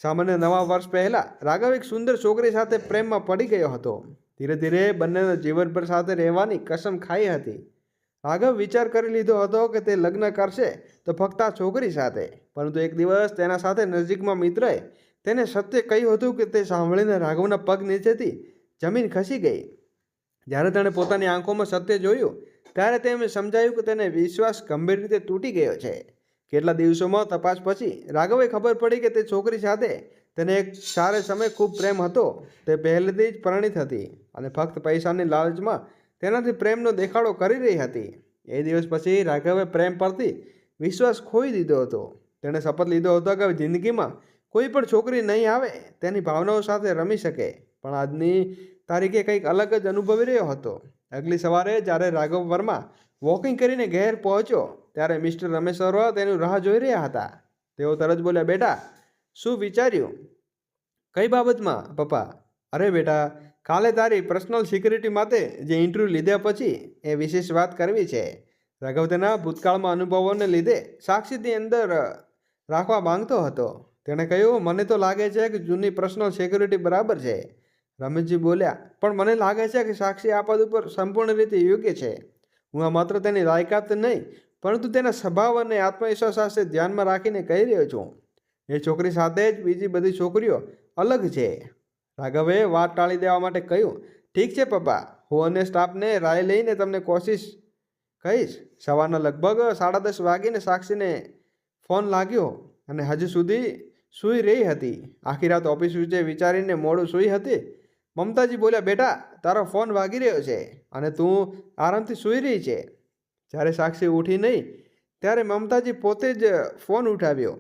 સામાન્ય નવા વર્ષ પહેલાં રાઘવ એક સુંદર છોકરી સાથે પ્રેમમાં પડી ગયો હતો. ધીરે ધીરે બંનેના જીવનભર સાથે રહેવાની કસમ ખાઈ હતી. રાઘવ વિચાર કરી લીધો હતો કે તે લગ્ન કરશે તો ફક્ત આ છોકરી સાથે. પરંતુ એક દિવસ તેના સાથે નજીકમાં મિત્રએ તેને સત્ય કહ્યું હતું કે તે સાંભળીને રાઘવના પગ નીચેથી જમીન ખસી ગઈ. જ્યારે તેણે પોતાની આંખોમાં સત્ય જોયું ત્યારે તેમને સમજાયું કે તેને વિશ્વાસ ગંભીર રીતે તૂટી ગયો છે. કેટલા દિવસોમાં તપાસ પછી રાઘવે ખબર પડી કે તે છોકરી સાથે તેને એક સારે સમય ખૂબ પ્રેમ હતો. તે પહેલેથી જ પરિણીત હતી અને ફક્ત પૈસાની લાલચમાં તેનાથી પ્રેમનો દેખાડો કરી રહી હતી. એ દિવસ પછી રાઘવે પ્રેમ પરથી વિશ્વાસ ખોઈ દીધો હતો. તેણે શપથ લીધો હતો કે જિંદગીમાં કોઈ પણ છોકરી નહીં આવે તેની ભાવનાઓ સાથે રમી શકે. પણ આજની તારીખે કંઈક અલગ જ અનુભવી રહ્યો હતો. આગલી સવારે જ્યારે રાઘવ વર્મા વોકિંગ કરીને ઘેર પહોંચ્યો ત્યારે મિસ્ટર રમેશ વર્મા તેની રાહ જોઈ રહ્યા હતા. તેઓ તરત બોલ્યા, બેટા, શું વિચાર્યું? કઈ બાબતમાં પપ્પા? અરે બેટા, કાલે તારી પર્સનલ સિક્યુરિટી માટે જે ઇન્ટરવ્યૂ લીધા પછી એ વિશેષ વાત કરવી છે. રાઘવ તેના ભૂતકાળમાં અનુભવોને લીધે સાક્ષીની અંદર રાખવા માંગતો હતો. તેણે કહ્યું, મને તો લાગે છે કે જૂની પર્સનલ સિક્યુરિટી બરાબર છે. રમેશજી બોલ્યા, પણ મને લાગે છે કે સાક્ષી આ પદ ઉપર સંપૂર્ણ રીતે યોગ્ય છે. હું આ માત્ર તેની લાયકાત નહીં પરંતુ તેના સ્વભાવ અને આત્મવિશ્વાસ સાથે ધ્યાનમાં રાખીને કહી રહ્યો છું. એ છોકરી સાથે જ બીજી બધી છોકરીઓ અલગ છે. રાઘવે વાત ટાળી દેવા માટે કહ્યું, ઠીક છે પપ્પા, હું અને સ્ટાફને રાય લઈને તમને કોશિશ કહીશ. સવારના લગભગ 10:30 વાગીને સાક્ષીને ફોન લાગ્યો અને હજુ સુધી સૂઈ રહી હતી. આખી રાત ઓફિસ વિશે વિચારીને મોડું સૂઈ હતી. મમતાજી બોલ્યા, બેટા, તારો ફોન વાગી રહ્યો છે અને તું આરામથી સૂઈ રહી છે. જ્યારે સાક્ષી ઉઠી નહીં ત્યારે મમતાજી પોતે જ ફોન ઉઠાવ્યો.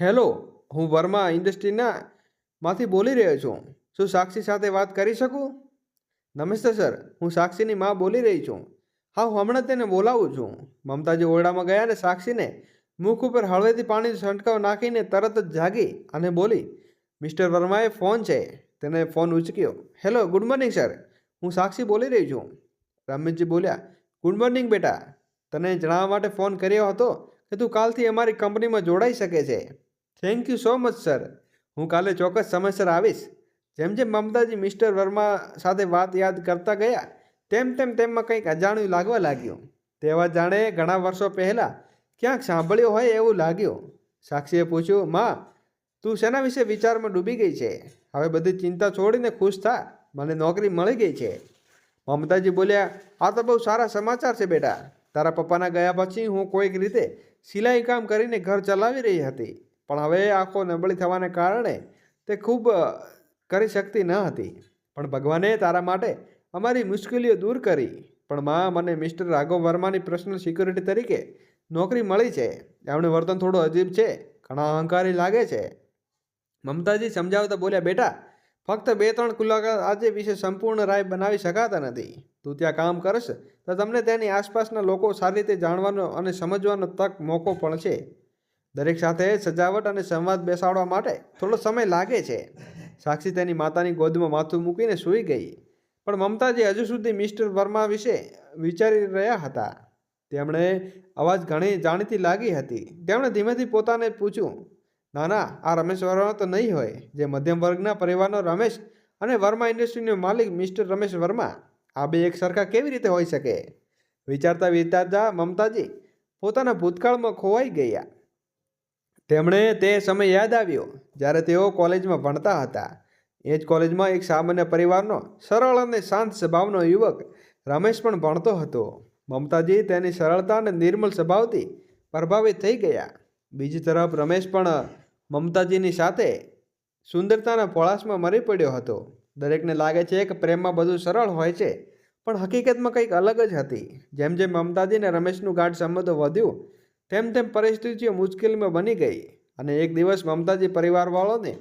હેલો, હું વર્મા ઇન્ડસ્ટ્રીના માંથી બોલી રહ્યો છું. શું સાક્ષી સાથે વાત કરી શકું? નમસ્તે સર, હું સાક્ષીની માં બોલી રહી છું. હા, હું હમણાં તેને બોલાવું છું. મમતાજી ઓરડામાં ગયા અને સાક્ષીને મુખ ઉપર હળવેથી પાણીનો છંટકાવ નાખીને તરત જ જાગી અને બોલી, મિસ્ટર વર્માએ ફોન છે. તેને ફોન ઉચક્યો. હેલો, ગુડ મોર્નિંગ સર, હું સાક્ષી બોલી રહી છું. રમેશજી બોલ્યા, ગુડ મોર્નિંગ બેટા, તને જણાવવા માટે ફોન કર્યો હતો કે તું કાલથી અમારી કંપનીમાં જોડાઈ શકે છે. Thank you so much sir, હું કાલે ચોક્કસ સમયસર આવીશ. જેમ જેમ મમતાજી મિસ્ટર વર્મા સાથે વાત યાદ કરતા ગયા તેમ તેમ તેમાં કંઈક અજાણ્યું લાગવા લાગ્યું. તેવા જાણે ઘણા વર્ષો પહેલાં ક્યાંક સાંભળ્યો હોય એવું લાગ્યું. સાક્ષીએ પૂછ્યું, માં, તું શેના વિશે વિચારમાં ડૂબી ગઈ છે? હવે બધી ચિંતા છોડીને ખુશ થા, મને નોકરી મળી ગઈ છે. મમતાજી બોલ્યા, આ તો બહુ સારા સમાચાર છે બેટા. તારા પપ્પાના ગયા પછી હું કોઈક રીતે સિલાઈ કામ કરીને ઘર ચલાવી રહી હતી, પણ હવે આંખો નબળી થવાને કારણે તે ખૂબ કરી શકતી ન હતી. પણ ભગવાને તારા માટે અમારી મુશ્કેલીઓ દૂર કરી. પણ માં, મને મિસ્ટર રાઘવ વર્માની પર્સનલ સિક્યુરિટી તરીકે નોકરી મળી છે. એમનું વર્તન થોડું અજીબ છે, ઘણા અહંકારી લાગે છે. મમતાજી સમજાવતા બોલ્યા, બેટા, ફક્ત 2-3 કલાક આજે વિશે સંપૂર્ણ રાય બનાવી શકાતા નથી. તું ત્યાં કામ કરશ તો તમને તેની આસપાસના લોકો સારી રીતે જાણવાનો અને સમજવાનો તક મોકો મળશે. દરેક સાથે સજાવટ અને સંવાદ બેસાડવા માટે થોડો સમય લાગે છે. સાક્ષી તેની માતાની ગોદમાં માથું મૂકીને સૂઈ ગઈ. પણ મમતાજી હજુ સુધી મિસ્ટર વર્મા વિશે વિચારી રહ્યા હતા. તેમણે અવાજ ઘણી જાણીતી લાગી હતી. તેમણે ધીમેથી પોતાને પૂછ્યું, ના ના, આ રમેશ વર્મા તો નહીં હોય, જે મધ્યમ વર્ગના પરિવારનો રમેશ અને વર્મા ઇન્ડસ્ટ્રીનો માલિક મિસ્ટર રમેશ વર્મા? આ બે એક સરખા કેવી રીતે હોઈ શકે? વિચારતા વિચારતા મમતાજી પોતાના ભૂતકાળમાં ખોવાઈ ગયા. તેમણે તે સમય યાદ આવ્યો જ્યારે તેઓ કોલેજમાં ભણતા હતા. એ જ કોલેજમાં એક સામાન્ય પરિવારનો સરળ અને શાંત સ્વભાવનો યુવક રમેશ પણ ભણતો હતો. મમતાજી તેની સરળતા અને નિર્મલ સ્વભાવથી પ્રભાવિત થઈ ગયા. બીજી તરફ રમેશ પણ મમતાજીની સાથે સુંદરતાના પોળાશમાં મરી પડ્યો હતો. દરેકને લાગે છે કે પ્રેમમાં બધું સરળ હોય છે, પણ હકીકતમાં કંઈક અલગ જ હતી. જેમ જેમ મમતાજી અને રમેશનું ગાઢ સંબંધો વધ્યું, તેમ તેમ પરિસ્થિતિઓ મુશ્કેલીમાં બની ગઈ. અને એક દિવસ મમતાજી પરિવારવાળાને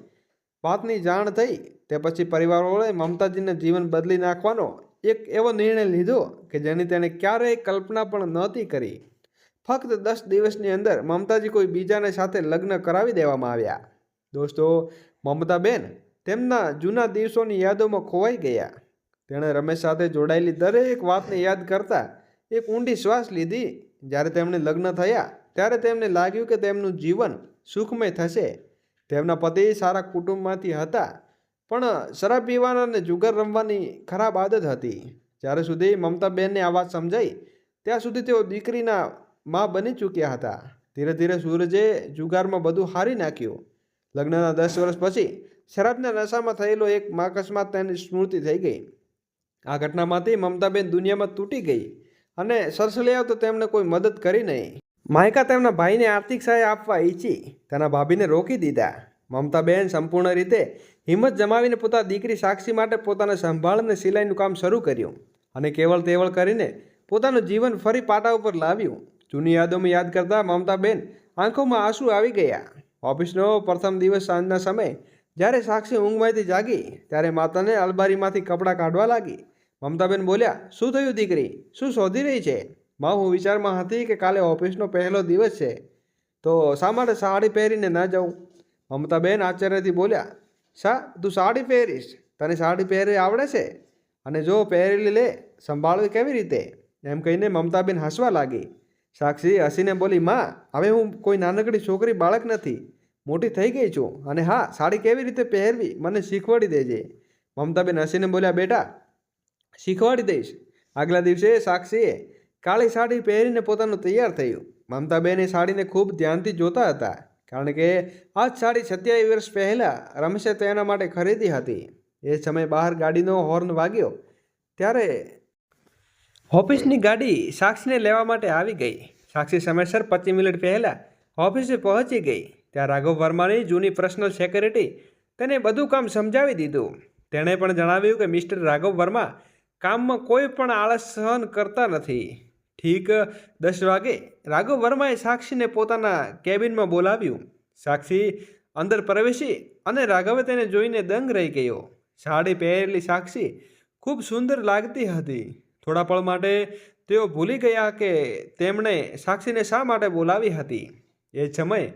વાતની જાણ થઈ. તે પછી પરિવારવાળાએ મમતાજીને જીવન બદલી નાખવાનો એક એવો નિર્ણય લીધો કે જેની તેણે ક્યારેય કલ્પના પણ નહોતી કરી. ફક્ત 10 દિવસની અંદર મમતાજી કોઈ બીજાને સાથે લગ્ન કરાવી દેવામાં આવ્યા. દોસ્તો, મમતાબેન તેમના જૂના દિવસોની યાદોમાં ખોવાઈ ગયા. તેણે રમેશ સાથે જોડાયેલી દરેક વાતને યાદ કરતા એક ઊંડી શ્વાસ લીધી. જ્યારે તેમણે લગ્ન થયા ત્યારે તેમને લાગ્યું કે તેમનું જીવન સુખમય થશે. તેમના પતિ સારા કુટુંબમાંથી હતા, પણ શરાબ પીવાના અને જુગાર રમવાની ખરાબ આદત હતી. જ્યાં સુધી મમતાબેનને આ વાત સમજાઈ ત્યાં સુધી તેઓ દીકરીના મા બની ચૂક્યા હતા. ધીરે ધીરે સૂરજે જુગારમાં બધું હારી નાખ્યું. લગ્નના 10 વર્ષ પછી શરાબના નશામાં થયેલો એક અકસ્માત તેની સ્મૃતિ થઈ ગઈ. આ ઘટનામાંથી મમતાબેન દુનિયામાં તૂટી ગઈ અને સરસલિયા તો તેમણે કોઈ મદદ કરી નહીં. માયકા તેમના ભાઈને આર્થિક સહાય આપવા ઈચ્છી તેના ભાભીને રોકી દીધા. મમતાબેન સંપૂર્ણ રીતે હિંમત જમાવીને પોતાની દીકરી સાક્ષી માટે પોતાના સંભાળને સિલાઈનું કામ શરૂ કર્યું અને કેવળ તેવળ કરીને પોતાનું જીવન ફરી પાટા ઉપર લાવ્યું. જૂની યાદોમાં યાદ કરતા મમતાબેન આંખોમાં આંસુ આવી ગયા. ઓફિસનો પ્રથમ દિવસ સાંજના સમયે જ્યારે સાક્ષી ઊંઘમાંથી જાગી ત્યારે માતાને અલમારીમાંથી કપડાં કાઢવા લાગી. મમતાબેન બોલ્યા, શું થયું દીકરી? શું શોધી રહી છે? માં, હું વિચારમાં હતી કે કાલે ઓફિસનો પહેલો દિવસ છે, તો શા માટે સાડી પહેરીને ના જાઉં? મમતાબેન આશ્ચર્યથી બોલ્યા, શા, તું સાડી પહેરીશ? તને સાડી પહેરી આવડે છે? અને જો પહેરેલી લે, સંભાળવી કેવી રીતે? એમ કહીને મમતાબેન હસવા લાગી. સાક્ષી હસીને બોલી, માં, હવે હું કોઈ નાનકડી છોકરી બાળક નથી, મોટી થઈ ગઈ છું, અને હા, સાડી કેવી રીતે પહેરવી મને શીખવાડી દેજે. મમતાબેન હસીને બોલ્યા, બેટા, શીખવાડી દઈશ. આગલા દિવસે સાક્ષીએ કાળી સાડી પહેરીને પોતાનું તૈયાર થયું. મમતાબેન એ સાડીને ખૂબ ધ્યાનથી જોતા હતા, કારણ કે આ જ સાડી 27 વર્ષ પહેલાં રમેશે તેના માટે ખરીદી હતી. એ સમયે બહાર ગાડીનો હોર્ન વાગ્યો ત્યારે ઓફિસની ગાડી સાક્ષીને લેવા માટે આવી ગઈ. સાક્ષી સમયસર 25 મિનિટ પહેલાં ઓફિસે પહોંચી ગઈ. ત્યાં રાઘવ વર્માની જૂની પર્સનલ સેક્રેટરી તેને બધું કામ સમજાવી દીધું. તેણે પણ જણાવ્યું કે મિસ્ટર રાઘવ વર્મા કામમાં કોઈ પણ આળસ સહન કરતા નથી. ઠીક 10 વાગે રાઘવ વર્માએ સાક્ષીને પોતાના કેબિનમાં બોલાવ્યું. સાક્ષી અંદર પ્રવેશી અને રાઘવે તેને જોઈને દંગ રહી ગયો. સાડી પહેરેલી સાક્ષી ખૂબ સુંદર લાગતી હતી. થોડા પળ માટે તેઓ ભૂલી ગયા કે તેમણે સાક્ષીને શા માટે બોલાવી હતી. એ સમયે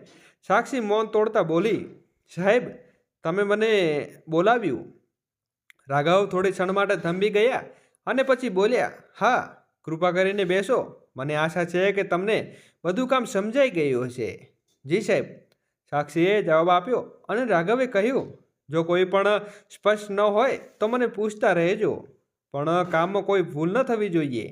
સાક્ષી મૌન તોડતા બોલી, સાહેબ, તમે મને બોલાવ્યું? રાઘવ થોડી ક્ષણ માટે થંભી ગયા અને પછી બોલ્યા, હા, કૃપા કરીને બેસો. મને આશા છે કે તમને બધું કામ સમજાઈ ગયું હશે. જી સાહેબ, સાક્ષીએ જવાબ આપ્યો અને રાઘવે કહ્યું, જો કોઈ પણ સ્પષ્ટ ન હોય તો મને પૂછતા રહેજો, પણ કામમાં કોઈ ભૂલ ન થવી જોઈએ.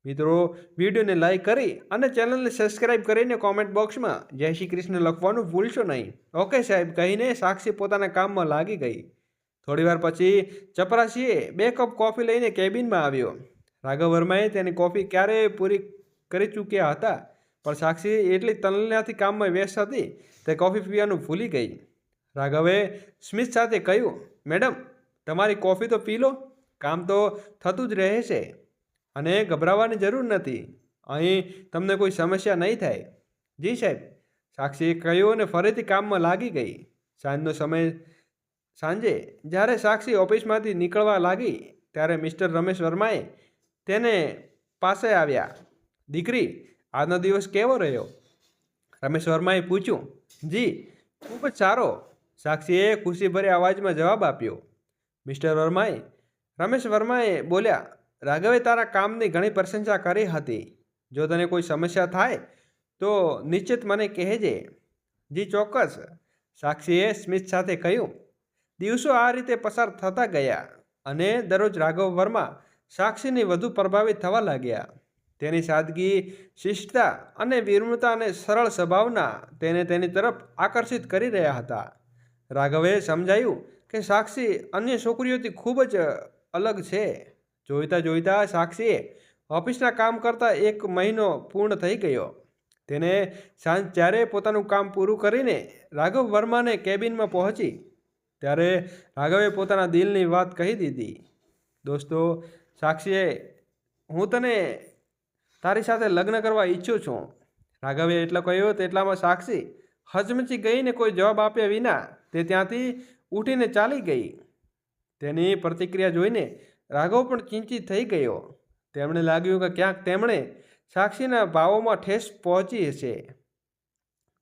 મિત્રો, વિડીયોને લાઈક કરી અને ચેનલને સબસ્ક્રાઈબ કરીને કોમેન્ટ બોક્સમાં જય શ્રી કૃષ્ણ લખવાનું ભૂલશો નહીં. ઓકે સાહેબ કહીને સાક્ષી પોતાના કામમાં લાગી ગઈ. થોડીવાર પછી ચપરાસીએ 2 કપ કોફી લઈને કેબિનમાં આવ્યો. રાઘવ વર્માએ તેની કોફી ક્યારેય પૂરી કરી ચૂક્યા હતા, પણ સાક્ષી એટલી તલ્લીનતાથી કામમાં વ્યસ્ત હતી તે કોફી પીવાનું ભૂલી ગઈ. રાઘવે સ્મિત સાથે કહ્યું, મેડમ, તમારી કોફી તો પી લો. કામ તો થતું જ રહે છે અને ગભરાવાની જરૂર નથી. અહીં તમને કોઈ સમસ્યા નહીં થાય. જી સાહેબ, સાક્ષીએ કહ્યું અને ફરીથી કામમાં લાગી ગઈ. સાંજે જ્યારે સાક્ષી ઓફિસમાંથી નીકળવા લાગી ત્યારે મિસ્ટર રમેશ વર્માએ તેને પાસે આવ્યા. દીકરી, આજનો દિવસ કેવો રહ્યો? રમેશ વર્માએ પૂછ્યું. જી, ખૂબ જ સારો, સાક્ષીએ ખુશીભર્યા અવાજમાં જવાબ આપ્યો. મિસ્ટર રમેશ વર્માએ બોલ્યા, રાઘવે તારા કામની ઘણી પ્રશંસા કરી હતી. જો તને કોઈ સમસ્યા થાય તો નિશ્ચિત મને કહેજે. જી ચોક્કસ, સાક્ષીએ સ્મિત સાથે કહ્યું. દિવસો આ રીતે પસાર થતા ગયા અને દરરોજ રાઘવ વર્મા સાક્ષીની વધુ પ્રભાવિત થવા લાગ્યા. તેની સાદગી, શિસ્તતા અને વિનમ્રતા અને સરળ સ્વભાવના તેને તેની તરફ આકર્ષિત કરી રહ્યા હતા. રાઘવે સમજાયું કે સાક્ષી અન્ય છોકરીઓથી ખૂબ જ અલગ છે. જોઈતા જોઈતા સાક્ષીએ ઓફિસના કામ કરતાં 1 મહિનો પૂર્ણ થઈ ગયો. તેને સાંજ જ્યારે પોતાનું કામ પૂરું કરીને રાઘવ વર્માને કેબિનમાં પહોંચી ત્યારે રાઘવે પોતાના દિલની વાત કહી દીધી. દોસ્તો, સાક્ષીએ, હું તારી સાથે લગ્ન કરવા ઈચ્છું છું. રાઘવે એટલો કહ્યું તેટલામાં સાક્ષી હચમચી ગઈને કોઈ જવાબ આપ્યા વિના તે ત્યાંથી ઉઠીને ચાલી ગઈ. તેની પ્રતિક્રિયા જોઈને રાઘવ પણ ચિંતિત થઈ ગયો. તેમણે લાગ્યું કે ક્યાંક તેમણે સાક્ષીના ભાવોમાં ઠેસ પહોંચી હશે.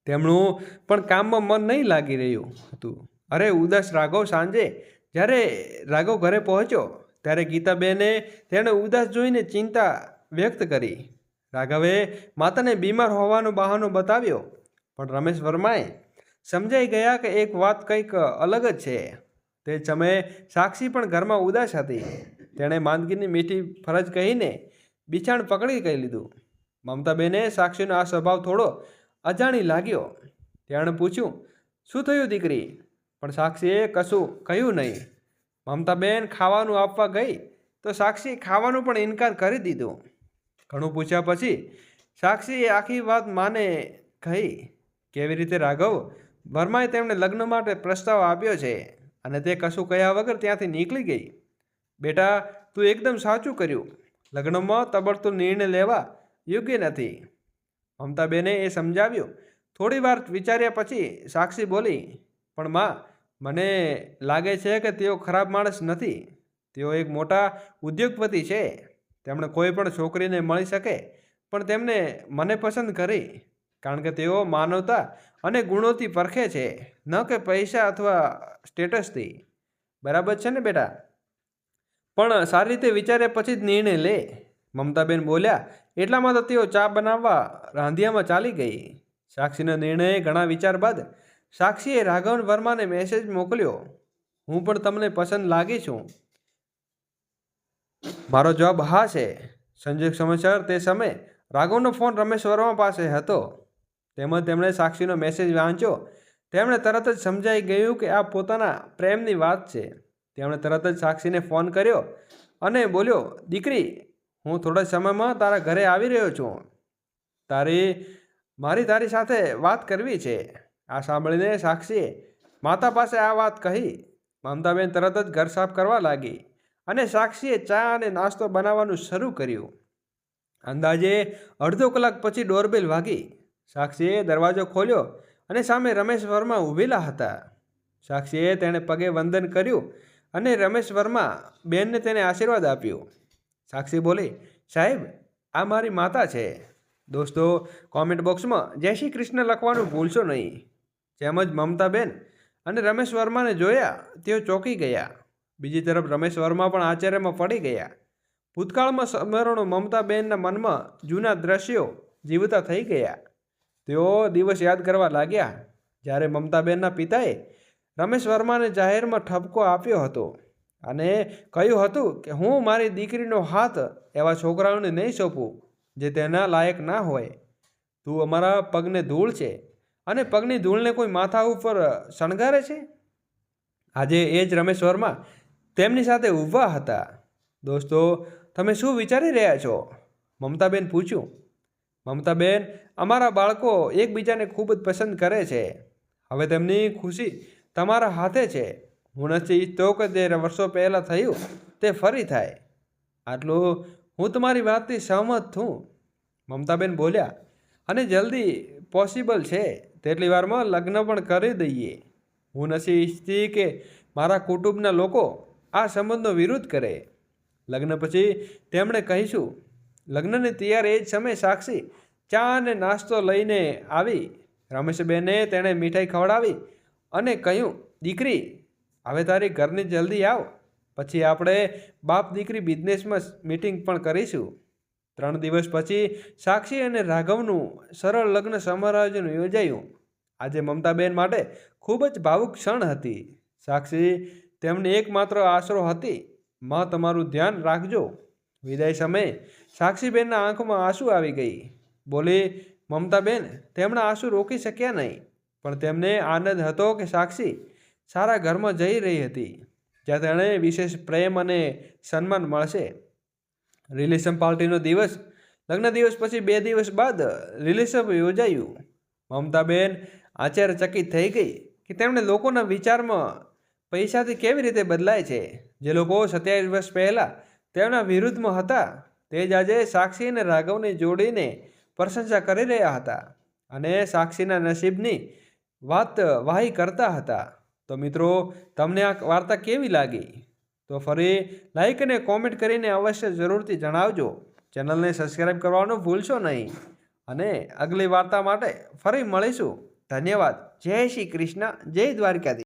તેમનું પણ કામમાં મન નહીં લાગી રહ્યું હતું. અરે ઉદાસ રાઘવ! સાંજે જ્યારે રાઘવ ઘરે પહોંચ્યો ત્યારે ગીતાબેને તેણે ઉદાસ જોઈને ચિંતા વ્યક્ત કરી. રાઘવે માતાને બીમાર હોવાનો બહાનો બતાવ્યો, પણ રમેશ વર્માએ સમજાઈ ગયા કે એક વાત કંઈક અલગ જ છે. તે સમયે સાક્ષી પણ ઘરમાં ઉદાસ હતી. તેણે માંદગીની મીઠી ફરજ કહીને બિછાણ પકડી કહી લીધું. મમતાબેને સાક્ષીનો આ સ્વભાવ થોડો અજાણી લાગ્યો. તેણે પૂછ્યું, શું થયું દીકરી? પણ સાક્ષીએ કશું કહ્યું નહીં. મમતાબેન ખાવાનું આપવા ગઈ તો સાક્ષીએ ખાવાનું પણ ઇનકાર કરી દીધો. ઘણું પૂછ્યા પછી સાક્ષીએ આખી વાત માને કહી. કેવી રીતે રાઘવ વર્માએ તેમને લગ્ન માટે પ્રસ્તાવ આપ્યો છે અને તે કશું કહ્યા વગર ત્યાંથી નીકળી ગઈ. બેટા, તું એકદમ સાચું કર્યું. લગ્નમાં તબડતો નિર્ણય લેવા યોગ્ય નથી. મમતાબેને એ સમજાવ્યું. થોડી વાર વિચાર્યા પછી સાક્ષી બોલી, પણ માં, મને લાગે છે કે તેઓ ખરાબ માણસ નથી. તેઓ એક મોટા ઉદ્યોગપતિ છે. તેમણે કોઈ પણ છોકરીને મળી શકે, પણ તેમને મને પસંદ કરી કારણ કે તેઓ માનવતા અને ગુણોથી પરખે છે, ન કે પૈસા અથવા સ્ટેટસથી. બરાબર છે ને બેટા? પણ સારી રીતે વિચાર્યા પછી જ નિર્ણય લે. મમતાબેન બોલ્યા. એટલામાં તો તેઓ ચા બનાવવા રાંધિયામાં ચાલી ગઈ. સાક્ષીનો નિર્ણય ઘણા વિચાર બાદ સાક્ષીએ રાઘવ વર્માને મેસેજ મોકલ્યો, હું પણ તમને પસંદ લાગી છું. મારો જવાબ હા છે. સંજોગ સમયસર તે સમયે રાઘવનો ફોન રમેશ વર્મા પાસે હતો. તેમજ તેમણે સાક્ષીનો મેસેજ વાંચ્યો. તેમણે તરત જ સમજાઈ ગયું કે આ પોતાના પ્રેમની વાત છે. તેમણે તરત જ સાક્ષીને ફોન કર્યો અને બોલ્યો, દીકરી, હું થોડા સમયમાં તારા ઘરે આવી રહ્યો છું. તારી સાથે વાત કરવી છે. આ સાંભળીને સાક્ષીએ માતા પાસે આ વાત કહી. મમતાબેન તરત જ ઘર સાફ કરવા લાગી અને સાક્ષીએ ચા અને નાસ્તો બનાવવાનું શરૂ કર્યું. અંદાજે અડધો કલાક પછી ડોરબેલ વાગી. સાક્ષીએ દરવાજો ખોલ્યો અને સામે રમેશ વર્મા ઊભેલા હતા. સાક્ષીએ તેણે પગે વંદન કર્યું અને રમેશ વર્મા બેનને તેને આશીર્વાદ આપ્યો. સાક્ષી બોલી, સાહેબ, આ મારી માતા છે. દોસ્તો, કોમેન્ટ બોક્સમાં જય શ્રી કૃષ્ણ લખવાનું ભૂલશો નહીં. તેમજ મમતાબેન અને રમેશ વર્માને જોયા તેઓ ચોંકી ગયા. બીજી તરફ રમેશ વર્મા પણ આશ્ચર્યમાં પડી ગયા. ભૂતકાળમાં સ્મરણો મમતાબેનના મનમાં જૂના દ્રશ્યો જીવતા થઈ ગયા. તેઓ દિવસ યાદ કરવા લાગ્યા જ્યારે મમતાબેનના પિતાએ રમેશ વર્માને જાહેરમાં ઠપકો આપ્યો હતો અને કહ્યું હતું કે હું મારી દીકરીનો હાથ એવા છોકરાઓને નહીં સોંપું જે તેના લાયક ના હોય. તું અમારા પગને ધૂળ છે અને પગની ધૂળને કોઈ માથા ઉપર શણગારે છે. આજે એ જ રમેશ વર્મા તેમની સાથે ઊભા હતા. દોસ્તો, તમે શું વિચારી રહ્યા છો? મમતાબેન પૂછ્યું. મમતાબેન, અમારા બાળકો એકબીજાને ખૂબ જ પસંદ કરે છે. હવે તેમની ખુશી તમારા હાથે છે. હું નથી ઈચ્છતો કે જે વર્ષો પહેલાં થયું તે ફરી થાય. આટલું હું તમારી વાતથી સહમત છું, મમતાબેન બોલ્યા. અને જલ્દી પોસિબલ છે તેટલી વારમાં લગ્ન પણ કરી દઈએ. હું નથી ઈચ્છતી કે મારા કુટુંબના લોકો આ સંબંધનો વિરોધ કરે. લગ્ન પછી તેમણે કહીશું. લગ્નની તૈયારી એ જ સમયે સાક્ષી ચા અને નાસ્તો લઈને આવી. રમેશબેને તેણે મીઠાઈ ખવડાવી અને કહ્યું, દીકરી, હવે તારી ઘરની જલ્દી આવ. પછી આપણે બાપ દીકરી બિઝનેસમાં મીટિંગ પણ કરીશું. 3 દિવસ પછી સાક્ષી અને રાઘવનું સરળ લગ્ન સમારોહ યોજાયું. આજે મમતાબેન માટે ખૂબ જ ભાવુક ક્ષણ હતી. સાક્ષી તેમની એકમાત્ર આશરો હતી. માં તમારું ધ્યાન રાખજો. વિદાય સમયે સાક્ષીબેનના આંખમાં આંસુ આવી ગઈ. બોલી, મમતાબેન તેમના આંસુ રોકી શક્યા નહીં. પણ તેમને આનંદ હતો કે સાક્ષી સારા ઘરમાં જઈ રહી હતી, જ્યાં તેણે વિશેષ પ્રેમ અને સન્માન મળશે. રિલેશન પાર્ટીનો દિવસ. લગ્ન દિવસ પછી 2 દિવસ બાદ રિલેશન યોજાયું. મમતાબેન આશ્ચર્યચકિત થઈ ગઈ કે તેમણે લોકોના વિચારમાં પૈસાથી કેવી રીતે બદલાય છે. જે લોકો 27 વર્ષ પહેલાં તેમના વિરુદ્ધમાં હતા તે જ આજે સાક્ષી અને રાઘવની જોડીને પ્રશંસા કરી રહ્યા હતા અને સાક્ષીના નસીબની વાત વાહી કરતા હતા. તો મિત્રો, તમને આ વાર્તા કેવી લાગી? તો ફરી લાઈક અને કોમેન્ટ કરીને અવશ્ય જરૂરથી જણાવજો. ચેનલને સબસ્ક્રાઈબ કરવાનું ભૂલશો નહીં. અને અગલી વાર્તા માટે ફરી મળીશું. ધન્યવાદ. જય શ્રી કૃષ્ણ. જય દ્વારકાધીશ.